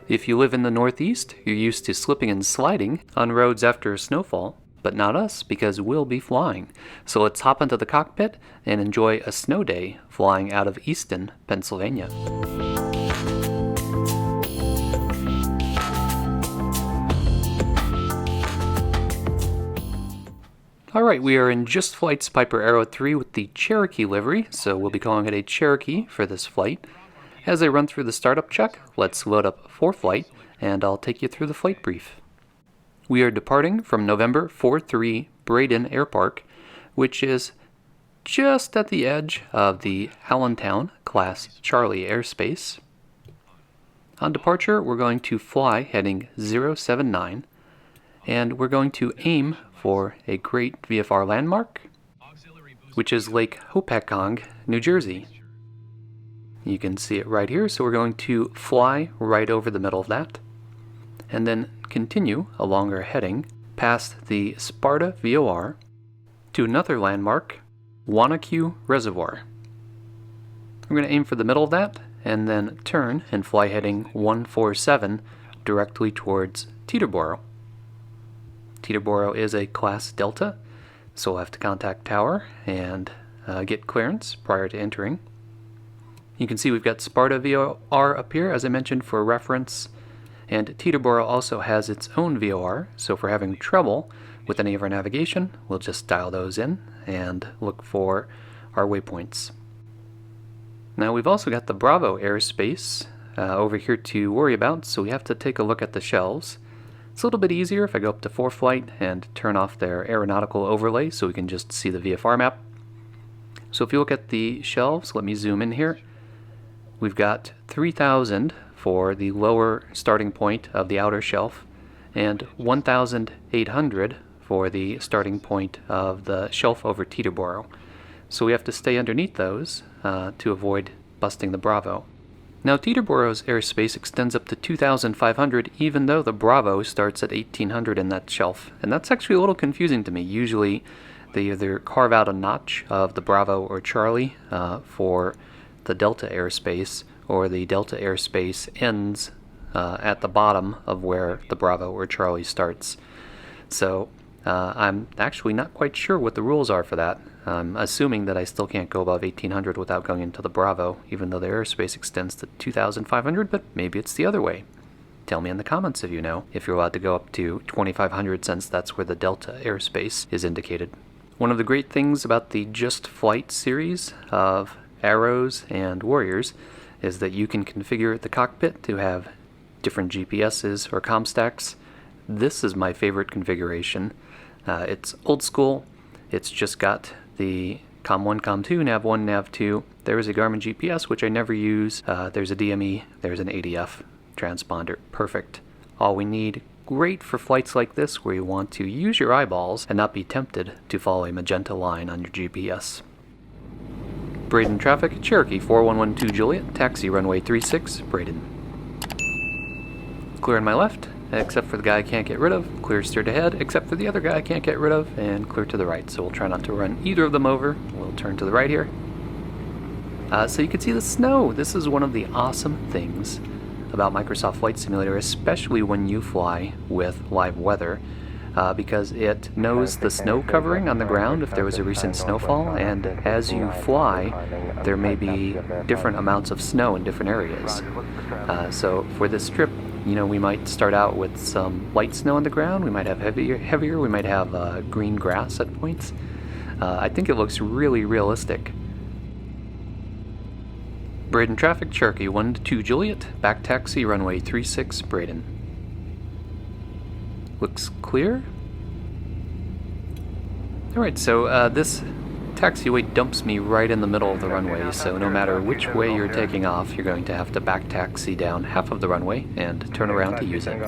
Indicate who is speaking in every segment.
Speaker 1: If you live in the Northeast, you're used to slipping and sliding on roads after a snowfall, but not us because we'll be flying. So let's hop into the cockpit and enjoy a snow day flying out of Easton, Pennsylvania. Alright, we are in Just Flight's Piper Aero 3 with the Cherokee livery, so we'll be calling it a Cherokee for this flight. As I run through the startup check, let's load up for flight, and I'll take you through the flight brief. We are departing from November 43 Braden Air Park, which is just at the edge of the Allentown Class Charlie airspace. On departure, we're going to fly heading 079, and we're going to aim for a great VFR landmark, which is Lake Hopatcong, New Jersey. You can see it right here, so we're going to fly right over the middle of that, and then continue along our heading past the Sparta VOR to another landmark, Wanacue Reservoir. We're going to aim for the middle of that, and then turn and fly heading 147 directly towards Teterboro. Teterboro is a Class Delta, so we'll have to contact Tower and get clearance prior to entering. You can see we've got Sparta VOR up here, as I mentioned, for reference, and Teterboro also has its own VOR, so if we're having trouble with any of our navigation, we'll just dial those in and look for our waypoints. Now we've also got the Bravo airspace over here to worry about, so we have to take a look at the shelves. It's a little bit easier if I go up to ForeFlight and turn off their aeronautical overlay so we can just see the VFR map. So if you look at the shelves, let me zoom in here. We've got 3,000 for the lower starting point of the outer shelf and 1,800 for the starting point of the shelf over Teterboro. So we have to stay underneath those to avoid busting the Bravo. Now Teterboro's airspace extends up to 2,500 even though the Bravo starts at 1,800 in that shelf. And that's actually a little confusing to me. Usually they either carve out a notch of the Bravo or Charlie for the Delta airspace, or the Delta airspace ends at the bottom of where the Bravo or Charlie starts. So I'm actually not quite sure what the rules are for that. I'm assuming that I still can't go above 1,800 without going into the Bravo, even though the airspace extends to 2,500, but maybe it's the other way. Tell me in the comments if you know, if you're allowed to go up to 2,500 since that's where the Delta airspace is indicated. One of the great things about the Just Flight series of Arrows and Warriors is that you can configure the cockpit to have different GPSs or comm stacks. This is my favorite configuration. It's old school. It's just got the COM1, COM2, NAV1, NAV2. There is a Garmin GPS, which I never use. There's a DME. There's an ADF transponder. Perfect. All we need. Great for flights like this where you want to use your eyeballs and not be tempted to follow a magenta line on your GPS. Braden traffic, Cherokee 4112 Juliet, taxi runway 36, Braden. Clear on my left, except for the guy I can't get rid of. Clear straight ahead, except for the other guy I can't get rid of, and clear to the right. So we'll try not to run either of them over. We'll turn to the right here. So you can see the snow. This is one of the awesome things about Microsoft Flight Simulator, especially when you fly with live weather. Because it knows the snow covering on the ground if there was a recent snowfall, and as you fly, there may be different amounts of snow in different areas. So for this trip, we might start out with some light snow on the ground, we might have heavier, we might have green grass at points. I think it looks really realistic. Braden traffic, Cherokee 1-2 Juliet, back taxi runway 36 Braden. Looks clear. Alright, so this taxiway dumps me right in the middle of the runway, so no matter which way you're taking off, you're going to have to back taxi down half of the runway and turn around to use it.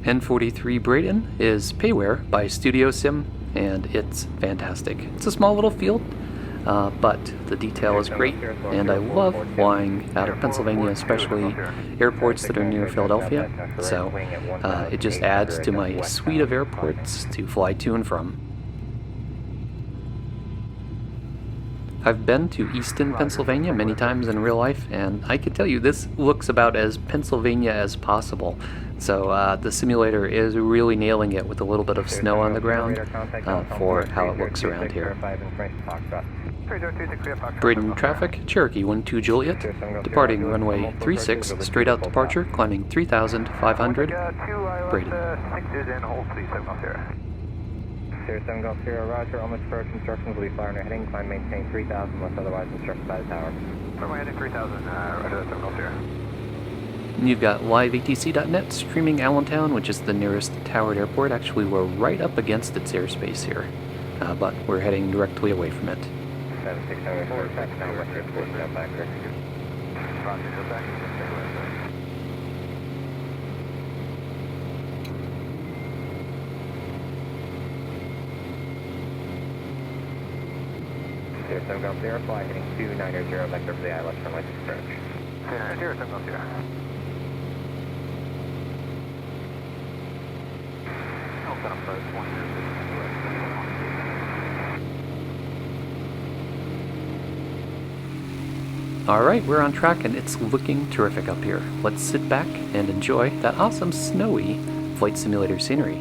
Speaker 1: N43 Braden is payware by Studio Sim, and it's fantastic. It's a small little field, but the detail is great, and I love flying out of Pennsylvania, especially airports that are near Philadelphia, so it just adds to my suite of airports to fly to and from. I've been to Easton, Pennsylvania many times in real life, and I can tell you this looks about as Pennsylvania as possible. So the simulator is really nailing it with a little bit of snow on the ground for how it looks around here. Braden traffic, Cherokee 12 Juliet, departing runway 36, straight out departure, climbing 3,500, Braden.
Speaker 2: 07 Golf Sierra, Roger, almost approach instructions will be flying or heading, climb maintain 3,000 unless otherwise instructed by the tower.
Speaker 3: Runway heading 3,000, Roger, 07 Golf Sierra.
Speaker 1: You've got liveatc.net streaming Allentown, which is the nearest towered airport. Actually, we're right up against its airspace here, but we're heading directly away from it.
Speaker 2: 7600, 4 touchdown, West Airport, stand back there.
Speaker 3: Roger, go back and stay with us.
Speaker 2: 07 Golf Sierra, fly heading 290, vector for the ILS runway approach.
Speaker 3: 290, 07 Golf Sierra.
Speaker 1: Alright, we're on track and it's looking terrific up here. Let's sit back and enjoy that awesome snowy flight simulator scenery.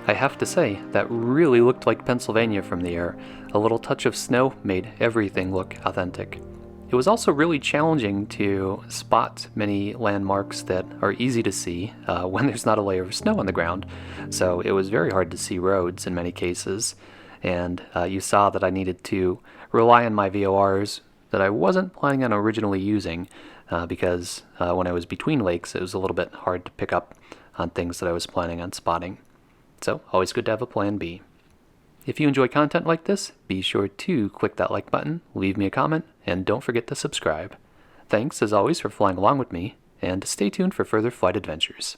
Speaker 1: I have to say, that really looked like Pennsylvania from the air. A little touch of snow made everything look authentic. It was also really challenging to spot many landmarks that are easy to see when there's not a layer of snow on the ground, so it was very hard to see roads in many cases, and you saw that I needed to rely on my VORs that I wasn't planning on originally using because when I was between lakes it was a little bit hard to pick up on things that I was planning on spotting. So, always good to have a plan B. If you enjoy content like this, be sure to click that like button, leave me a comment, and don't forget to subscribe. Thanks, as always, for flying along with me, and stay tuned for further flight adventures.